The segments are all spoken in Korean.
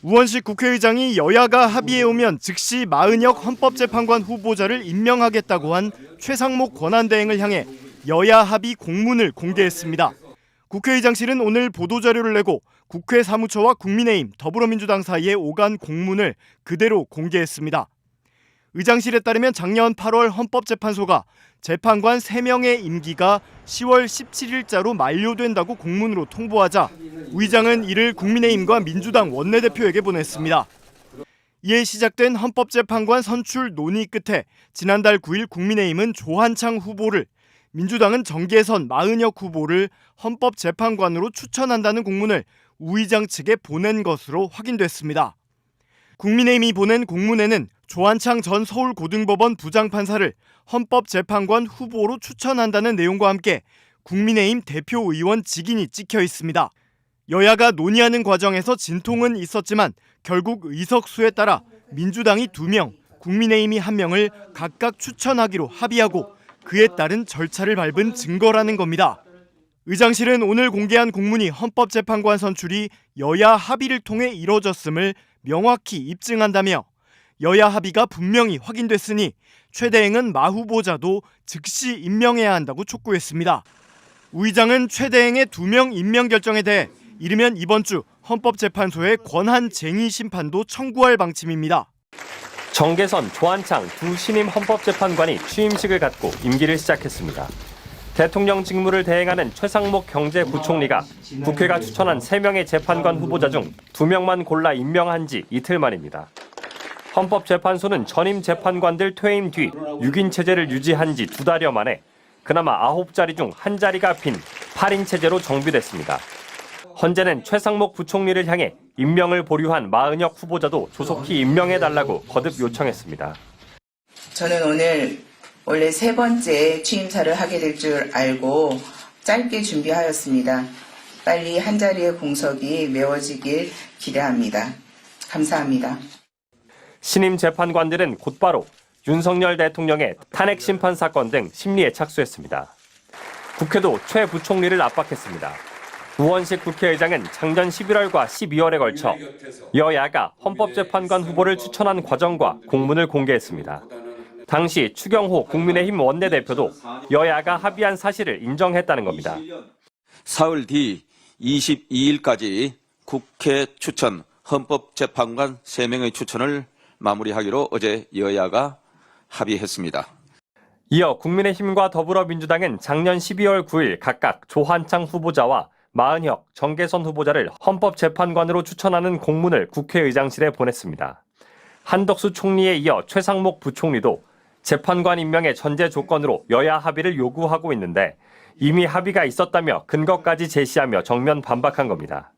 우원식 국회의장이 여야가 합의해오면 즉시 마은혁 헌법재판관 후보자를 임명하겠다고 한 최상목 권한대행을 향해 여야 합의 공문을 공개했습니다. 국회의장실은 오늘 보도자료를 내고 국회 사무처와 국민의힘, 더불어민주당 사이에 오간 공문을 그대로 공개했습니다. 의장실에 따르면 작년 8월 헌법재판소가 재판관 3명의 임기가 10월 17일자로 만료된다고 공문으로 통보하자 의장은 이를 국민의힘과 민주당 원내대표에게 보냈습니다. 이에 시작된 헌법재판관 선출 논의 끝에 지난달 9일 국민의힘은 조한창 후보를, 민주당은 정계선, 마은혁 후보를 헌법재판관으로 추천한다는 공문을 우 의장 측에 보낸 것으로 확인됐습니다. 국민의힘이 보낸 공문에는 조한창 전 서울고등법원 부장판사를 헌법재판관 후보로 추천한다는 내용과 함께 국민의힘 대표의원 직인이 찍혀 있습니다. 여야가 논의하는 과정에서 진통은 있었지만 결국 의석수에 따라 민주당이 2명, 국민의힘이 1명을 각각 추천하기로 합의하고 그에 따른 절차를 밟은 증거라는 겁니다. 의장실은 오늘 공개한 공문이 헌법재판관 선출이 여야 합의를 통해 이뤄졌음을 명확히 입증한다며 여야 합의가 분명히 확인됐으니 최 대행은 마 후보자도 즉시 임명해야 한다고 촉구했습니다. 우 의장은 최 대행의 2명 임명 결정에 대해 이르면 이번 주 헌법재판소에 권한쟁의 심판도 청구할 방침입니다. 정계선, 조한창 두 신임 헌법재판관이 취임식을 갖고 임기를 시작했습니다. 대통령 직무를 대행하는 최상목 경제부총리가 국회가 추천한 3명의 재판관 후보자 중 2명만 골라 임명한 지 이틀 만입니다. 헌법재판소는 전임 재판관들 퇴임 뒤 6인 체제를 유지한 지 2달여 만에 그나마 9자리 중 1자리가 빈 8인 체제로 정비됐습니다. 헌재는 최상목 부총리를 향해 임명을 보류한 마은혁 후보자도 조속히 임명해달라고 거듭 요청했습니다. 저는 오늘 원래 3번째 취임사를 하게 될 줄 알고 짧게 준비하였습니다. 빨리 한자리의 공석이 메워지길 기대합니다. 감사합니다. 신임 재판관들은 곧바로 윤석열 대통령의 탄핵 심판 사건 등 심리에 착수했습니다. 국회도 최 부총리를 압박했습니다. 우원식 국회의장은 작년 11월과 12월에 걸쳐 여야가 헌법재판관 후보를 추천한 과정과 공문을 공개했습니다. 당시 추경호 국민의힘 원내대표도 여야가 합의한 사실을 인정했다는 겁니다. 사흘 뒤 22일까지 국회 추천 헌법재판관 3명의 추천을 마무리하기로 어제 여야가 합의했습니다. 이어 국민의힘과 더불어민주당은 작년 12월 9일 각각 조한창 후보자와 마은혁, 정계선 후보자를 헌법재판관으로 추천하는 공문을 국회의장실에 보냈습니다. 한덕수 총리에 이어 최상목 부총리도 재판관 임명의 전제 조건으로 여야 합의를 요구하고 있는데 이미 합의가 있었다며 근거까지 제시하며 정면 반박한 겁니다.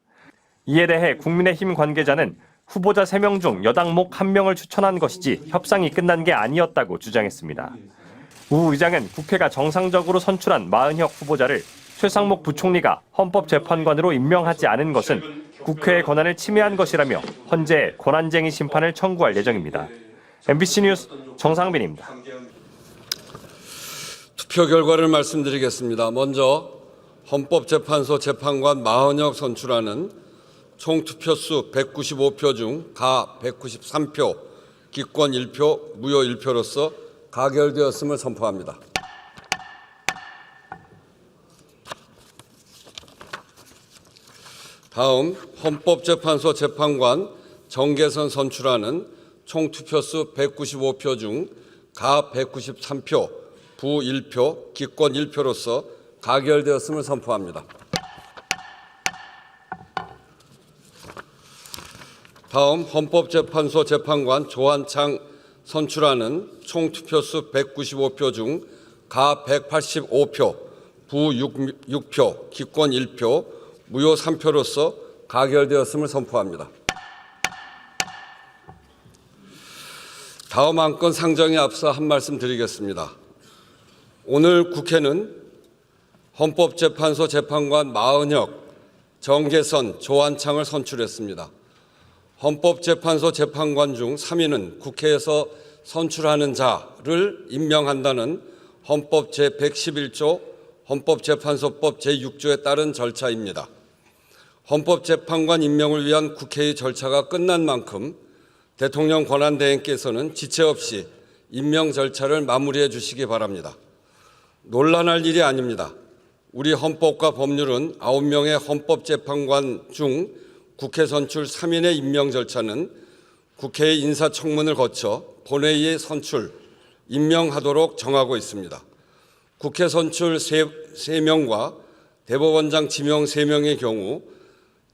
이에 대해 국민의힘 관계자는 후보자 3명 중 여당목 1명을 추천한 것이지 협상이 끝난 게 아니었다고 주장했습니다. 우 의장은 국회가 정상적으로 선출한 마은혁 후보자를 최상목 부총리가 헌법재판관으로 임명하지 않은 것은 국회의 권한을 침해한 것이라며 헌재에 권한쟁의 심판을 청구할 예정입니다. MBC 뉴스 정상빈입니다. 투표 결과를 말씀드리겠습니다. 먼저 헌법재판소 재판관 마은혁 선출안은 총 투표수 195표 중 가 193표, 기권 1표, 무효 1표로서 가결되었음을 선포합니다. 다음 헌법재판소 재판관 정계선 선출안은 총 투표수 195표 중 가 193표, 부 1표, 기권 1표로서 가결되었음을 선포합니다. 다음 헌법재판소 재판관 조한창 선출안은 총 투표수 195표 중 가 185표, 부 6표, 기권 1표, 무효 3표로서 가결되었음을 선포합니다. 다음 안건 상정에 앞서 한 말씀 드리겠습니다. 오늘 국회는 헌법재판소 재판관 마은혁, 정계선, 조한창을 선출했습니다. 헌법재판소 재판관 중 3인은 국회에서 선출하는 자를 임명한다는 헌법 제111조 헌법재판소법 제6조에 따른 절차입니다. 헌법재판관 임명을 위한 국회의 절차가 끝난 만큼 대통령 권한대행께서는 지체 없이 임명 절차를 마무리해 주시기 바랍니다. 논란할 일이 아닙니다. 우리 헌법과 법률은 9명의 헌법재판관 중 국회 선출 3인의 임명 절차는 국회의 인사청문을 거쳐 본회의에 선출, 임명하도록 정하고 있습니다. 국회 선출 3명과 대법원장 지명 3명의 경우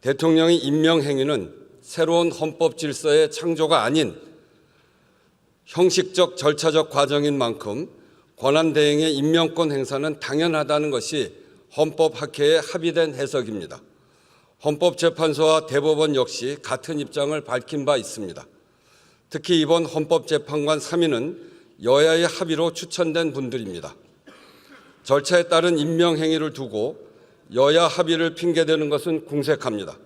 대통령의 임명 행위는 새로운 헌법 질서의 창조가 아닌 형식적 절차적 과정인 만큼 권한대행의 임명권 행사는 당연하다는 것이 헌법학회의 합의된 해석입니다. 헌법재판소와 대법원 역시 같은 입장을 밝힌 바 있습니다. 특히 이번 헌법재판관 3인은 여야의 합의로 추천된 분들입니다. 절차에 따른 임명 행위를 두고 여야 합의를 핑계대는 것은 궁색합니다.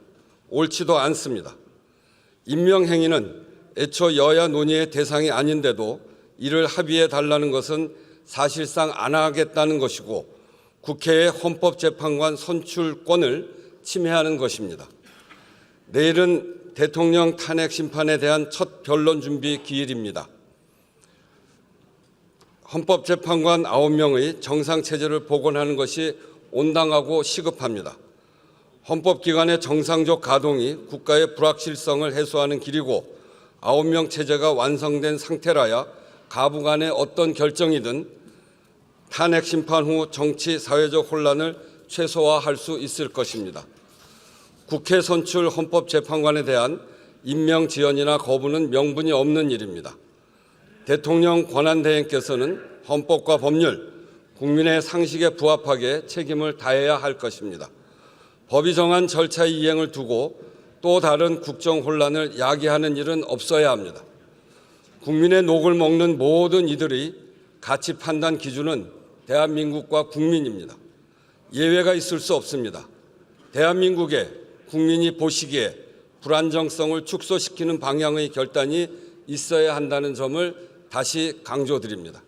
옳지도 않습니다. 임명 행위는 애초 여야 논의의 대상이 아닌데도 이를 합의해 달라는 것은 사실상 안 하겠다는 것이고 국회의 헌법재판관 선출권을 침해하는 것입니다. 내일은 대통령 탄핵 심판에 대한 첫 변론 준비 기일입니다. 헌법재판관 9명의 정상체제를 복원하는 것이 온당하고 시급합니다. 헌법기관의 정상적 가동이 국가의 불확실성을 해소하는 길이고 9명 체제가 완성된 상태라야 가부간의 어떤 결정이든 탄핵 심판 후 정치 사회적 혼란을 최소화할 수 있을 것입니다. 국회 선출 헌법재판관에 대한 임명 지연이나 거부는 명분이 없는 일입니다. 대통령 권한대행께서는 헌법과 법률, 국민의 상식에 부합하게 책임을 다해야 할 것입니다. 법이 정한 절차의 이행을 두고 또 다른 국정 혼란을 야기하는 일은 없어야 합니다. 국민의 녹을 먹는 모든 이들의 가치 판단 기준은 대한민국과 국민입니다. 예외가 있을 수 없습니다. 대한민국에 국민이 보시기에 불안정성을 축소시키는 방향의 결단이 있어야 한다는 점을 다시 강조드립니다.